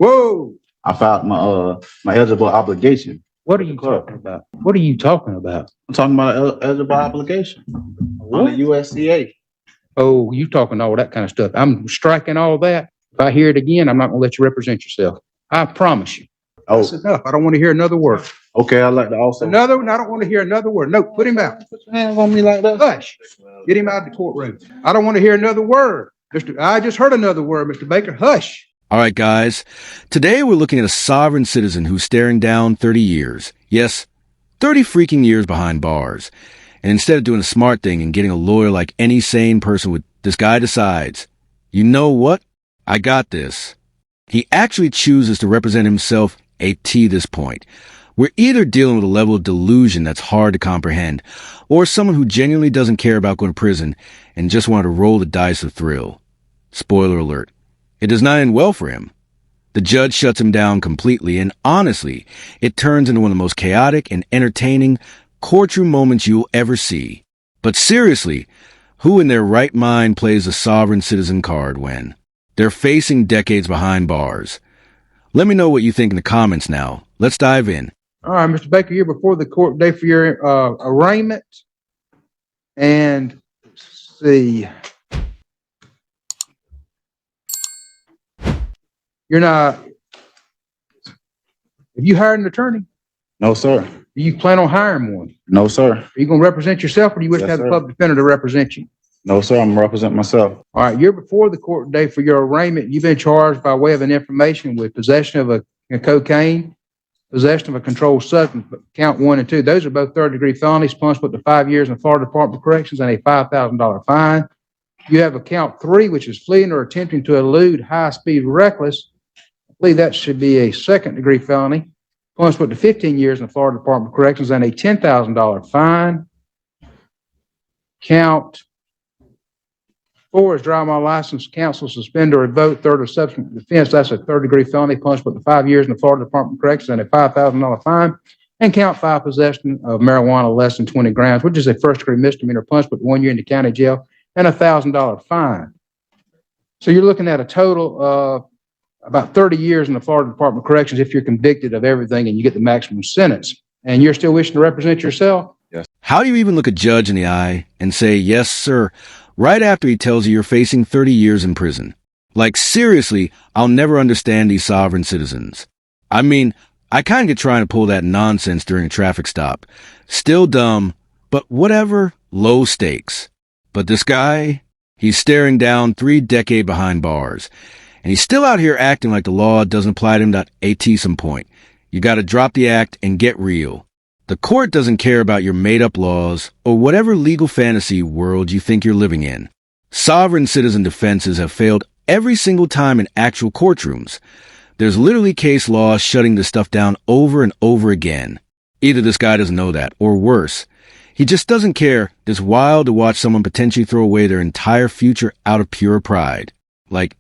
Whoa! I filed my eligible obligation. What are you talking about? What are you talking about? I'm talking about eligible obligation on the USCA. Oh, you talking all that kind of stuff. I'm striking all that. If I hear it again, I'm not going to let you represent yourself. I promise you. Oh, that's enough. I don't want to hear another word. Okay, I'd like to also. Another one? I don't want to hear another word. No, put him out. Put your hands on me like that. Hush. Get him out of the courtroom. I don't want to hear another word. I just heard another word, Mr. Baker. Hush. All right, guys. Today we're looking at a sovereign citizen who's staring down 30 years. Yes, 30 freaking years behind bars. And instead of doing a smart thing and getting a lawyer like any sane person would, this guy decides, you know what? I got this. He actually chooses to represent himself at this point. We're either dealing with a level of delusion that's hard to comprehend, or someone who genuinely doesn't care about going to prison and just wanted to roll the dice of thrill. Spoiler alert. It does not end well for him. The judge shuts him down completely, and honestly, it turns into one of the most chaotic and entertaining courtroom moments you'll ever see. But seriously, who in their right mind plays the sovereign citizen card when they're facing decades behind bars? Let me know what you think in the comments now. Let's dive in. All right, Mr. Baker, you're before the court day for your arraignment. And let's see. You're not. Have you hired an attorney? No, sir. Do you plan on hiring one? No, sir. Are you going to represent yourself, or do you wish to have the public defender to represent you? No, sir. I'm representing myself. All right. You're before the court today for your arraignment. You've been charged by way of an information with possession of a cocaine, possession of a controlled substance, count 1 and 2. Those are both third-degree felonies, punishable to 5 years in the Florida Department of Corrections and a $5,000 fine. You have a count 3, which is fleeing or attempting to elude high-speed reckless. I believe that should be a second-degree felony, punishable to 15 years in the Florida Department of Corrections and a $10,000 fine. Count 4 is drive my license, cancel, suspend, or revoke third or subsequent offense. That's a third-degree felony, punishable to 5 years in the Florida Department of Corrections and a $5,000 fine. And count 5, possession of marijuana less than 20 grams, which is a first-degree misdemeanor, punishable to 1 year in the county jail and a $1,000 fine. So you're looking at a total of about 30 years in the Florida Department of Corrections if you're convicted of everything and you get the maximum sentence. And you're still wishing to represent yourself? Yes. How do you even look a judge in the eye and say, yes, sir, right after he tells you you're facing 30 years in prison? Like, seriously, I'll never understand these sovereign citizens. I mean, I kind of get trying to pull that nonsense during a traffic stop. Still dumb, but whatever, low stakes. But this guy, he's staring down 3 decades behind bars. And he's still out here acting like the law doesn't apply to him at some point. You got to drop the act and get real. The court doesn't care about your made-up laws or whatever legal fantasy world you think you're living in. Sovereign citizen defenses have failed every single time in actual courtrooms. There's literally case law shutting this stuff down over and over again. Either this guy doesn't know that, or worse, he just doesn't care. It's wild to watch someone potentially throw away their entire future out of pure pride. Like,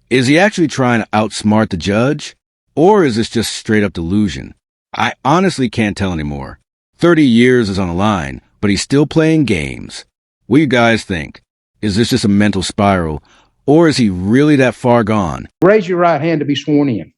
is he actually trying to outsmart the judge? Or is this just straight up delusion? I honestly can't tell anymore. 30 years is on the line, but he's still playing games. What do you guys think? Is this just a mental spiral, or is he really that far gone? Raise your right hand to be sworn in.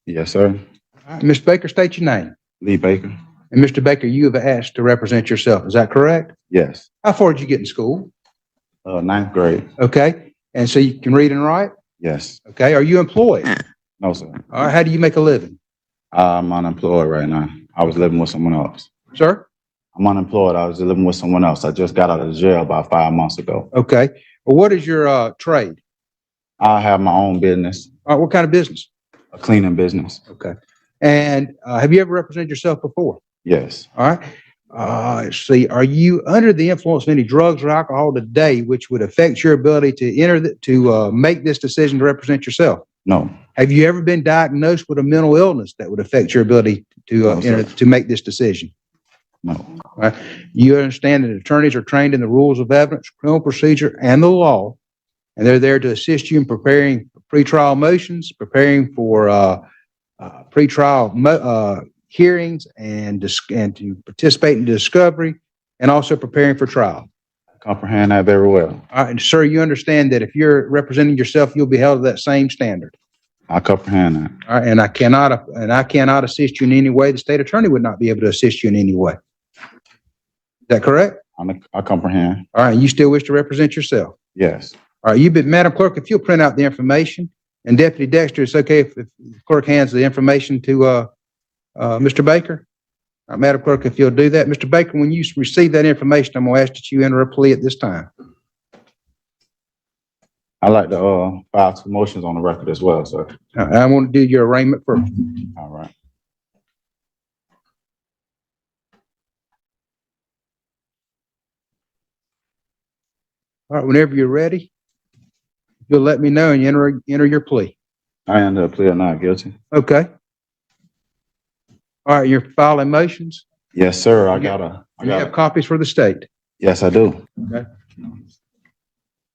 Yes, sir. All right, Mr. Baker, state your name. Lee Baker. And Mr. Baker, you have asked to represent yourself. Is that correct? Yes. How far did you get in school? 9th grade. Okay. And so you can read and write? Yes. Okay. Are you employed? No, sir. All right. How do you make a living? I'm unemployed right now. I was living with someone else. Sir? I'm unemployed. I was living with someone else. I just got out of jail about 5 months ago. Okay. Well, what is your trade? I have my own business. All right. What kind of business? A cleaning business. Okay. And have you ever represented yourself before? Yes. All right. Let's see. Are you under the influence of any drugs or alcohol today, which would affect your ability to make this decision to represent yourself? No. Have you ever been diagnosed with a mental illness that would affect your ability to make this decision? No. All right. You understand that attorneys are trained in the rules of evidence, criminal procedure, and the law, and they're there to assist you in preparing pretrial motions, preparing for pretrial hearings, and to participate in discovery, and also preparing for trial. Comprehend that very well. All right, sir, you understand that if you're representing yourself, you'll be held to that same standard. I comprehend that. All right, and I cannot assist you in any way. The state attorney would not be able to assist you in any way. Is that correct? I comprehend. All right, you still wish to represent yourself? Yes. All right, Madam Clerk, if you'll print out the information, and Deputy Dexter, it's okay if the clerk hands the information to Mr. Baker? All right, Madam Clerk, if you'll do that. Mr. Baker, when you receive that information, I'm going to ask that you enter a plea at this time. I'd like to file 2 motions on the record as well, sir. I want to do your arraignment first. All right. All right, whenever you're ready, you'll let me know and you enter your plea. I enter a plea of not guilty. Okay. All right, you're filing motions. Yes, sir. You have copies for the state. Yes, I do. Okay.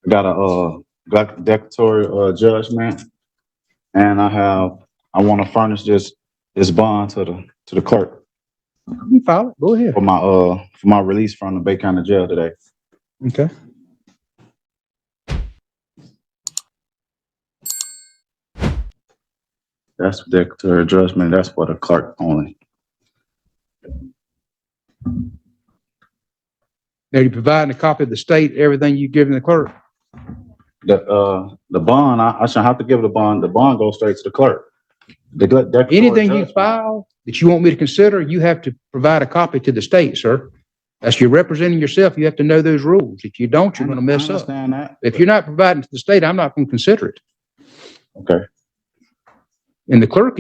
I got a declaratory judgment, and I want to furnish this bond to the clerk You file it. Go ahead. for my release from the Bay County Jail today. Okay. That's declaratory judgment. That's for the clerk only. Now you're providing a copy of the state, everything you've given the clerk. The bond, I shouldn't have to give the bond. The bond goes straight to the clerk. Anything you file that you want me to consider, you have to provide a copy to the state, sir. As you're representing yourself, you have to know those rules. If you don't, you're going to mess up. That. If you're not providing to the state, I'm not going to consider it. Okay. And the clerk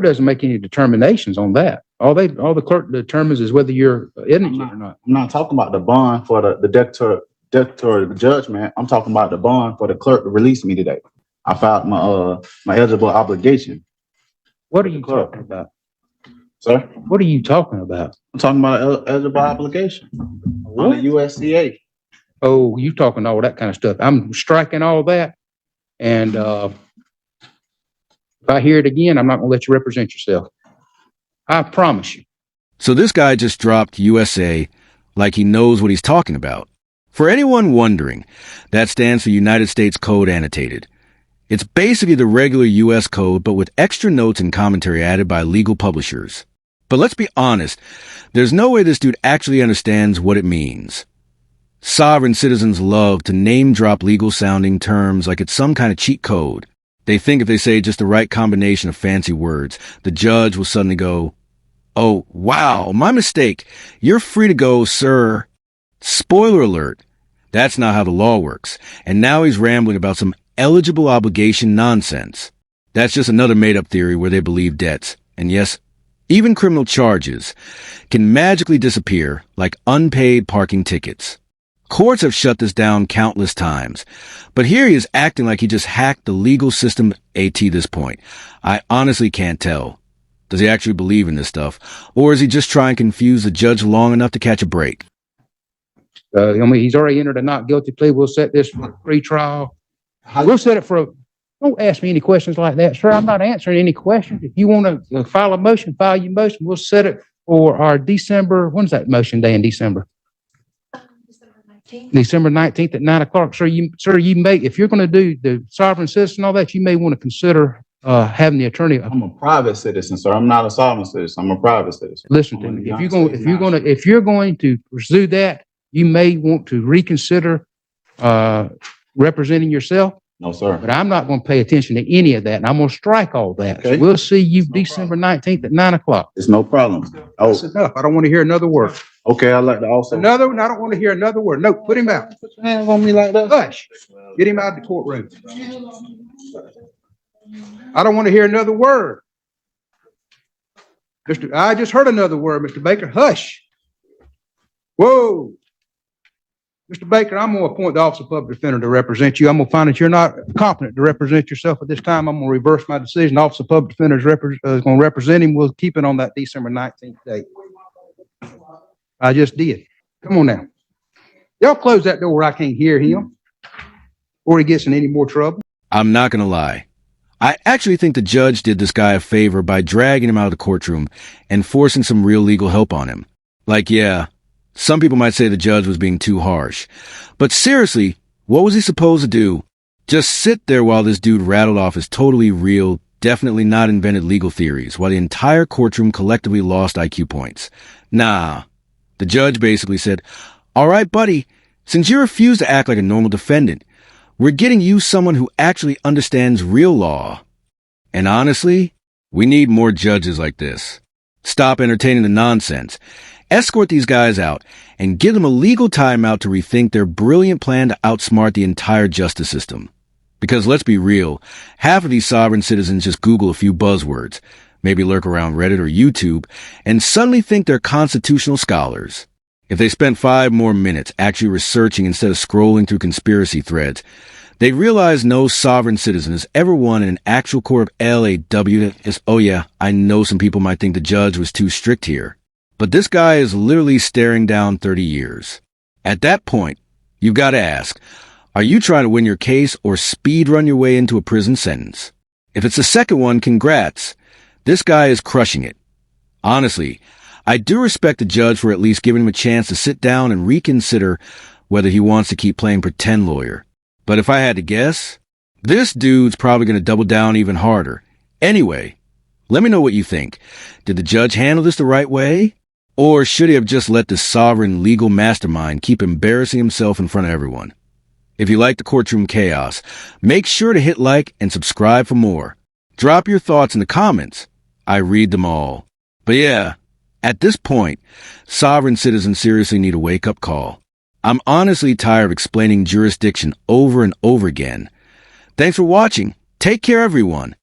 doesn't make any determinations on that. All the clerk determines is whether you're indigent or not. I'm not talking about the bond for the declaratory judgment. I'm talking about the bond for the clerk to release me today. I filed my eligible obligation. What are you talking about? Sir? What are you talking about? I'm talking about eligible obligation on the USCA. Oh, you talking all that kind of stuff. I'm striking all that. And if I hear it again, I'm not going to let you represent yourself. I promise you. So this guy just dropped USA like he knows what he's talking about. For anyone wondering, that stands for United States Code Annotated. It's basically the regular U.S. code, but with extra notes and commentary added by legal publishers. But let's be honest, there's no way this dude actually understands what it means. Sovereign citizens love to name-drop legal-sounding terms like it's some kind of cheat code. They think if they say just the right combination of fancy words, the judge will suddenly go, "Oh, wow, my mistake. You're free to go, sir." Spoiler alert, that's not how the law works. And now he's rambling about some eligible obligation nonsense. That's just another made-up theory where they believe debts, and yes, even criminal charges, can magically disappear like unpaid parking tickets. Courts have shut this down countless times, but here he is acting like he just hacked the legal system at this point. I honestly can't tell. Does he actually believe in this stuff, or is he just trying to confuse the judge long enough to catch a break? He's already entered a not guilty plea. We'll set this for a pre-trial. We'll set it for don't ask me any questions like that, sir. I'm not answering any questions. If you want to file a motion, file your motion. We'll set it for our December, when's that motion day in December? December 19th at 9 o'clock. Sir, you may, if you're going to do the sovereign citizen and all that, you may want to consider having the attorney. I'm a private citizen, sir. I'm not a sovereign citizen. I'm a private citizen. Listen to me. If you're going to pursue that, you may want to reconsider representing yourself. No, sir. But I'm not going to pay attention to any of that, and I'm going to strike all that. Okay. So we'll see you December 19th at 9 o'clock. It's no problem. That's enough. I don't want to hear another word. Okay. I'd like to also. I don't want to hear another word. No, put him out. Put your hands on me like that. Hush. Get him out of the courtroom. I don't want to hear another word. I just heard another word, Mr. Baker. Hush. Whoa. Mr. Baker, I'm going to appoint the Office of Public Defender to represent you. I'm going to find that you're not competent to represent yourself at this time. I'm going to reverse my decision. The Office of Public Defender is going to represent him. We'll keep it on that December 19th date. I just did. Come on now. Y'all close that door where I can't hear him or he gets in any more trouble. I'm not going to lie. I actually think the judge did this guy a favor by dragging him out of the courtroom and forcing some real legal help on him. Like, yeah, Some people might say the judge was being too harsh. But seriously, what was he supposed to do? Just sit there while this dude rattled off his totally real, definitely not invented legal theories, while the entire courtroom collectively lost IQ points. Nah. The judge basically said, "All right, buddy, since you refuse to act like a normal defendant, we're getting you someone who actually understands real law." And honestly, we need more judges like this. Stop entertaining the nonsense. Escort these guys out and give them a legal timeout to rethink their brilliant plan to outsmart the entire justice system. Because let's be real, half of these sovereign citizens just Google a few buzzwords, maybe lurk around Reddit or YouTube, and suddenly think they're constitutional scholars. If they spent 5 more minutes actually researching instead of scrolling through conspiracy threads, they'd realize no sovereign citizen has ever won in an actual court of LAW. Oh yeah, I know some people might think the judge was too strict here, but this guy is literally staring down 30 years. At that point, you've got to ask, are you trying to win your case or speed run your way into a prison sentence? If it's the second one, congrats. This guy is crushing it. Honestly, I do respect the judge for at least giving him a chance to sit down and reconsider whether he wants to keep playing pretend lawyer. But if I had to guess, this dude's probably going to double down even harder. Anyway, let me know what you think. Did the judge handle this the right way? Or should he have just let the sovereign legal mastermind keep embarrassing himself in front of everyone? If you like the courtroom chaos, make sure to hit like and subscribe for more. Drop your thoughts in the comments. I read them all. But yeah, at this point, sovereign citizens seriously need a wake-up call. I'm honestly tired of explaining jurisdiction over and over again. Thanks for watching. Take care, everyone.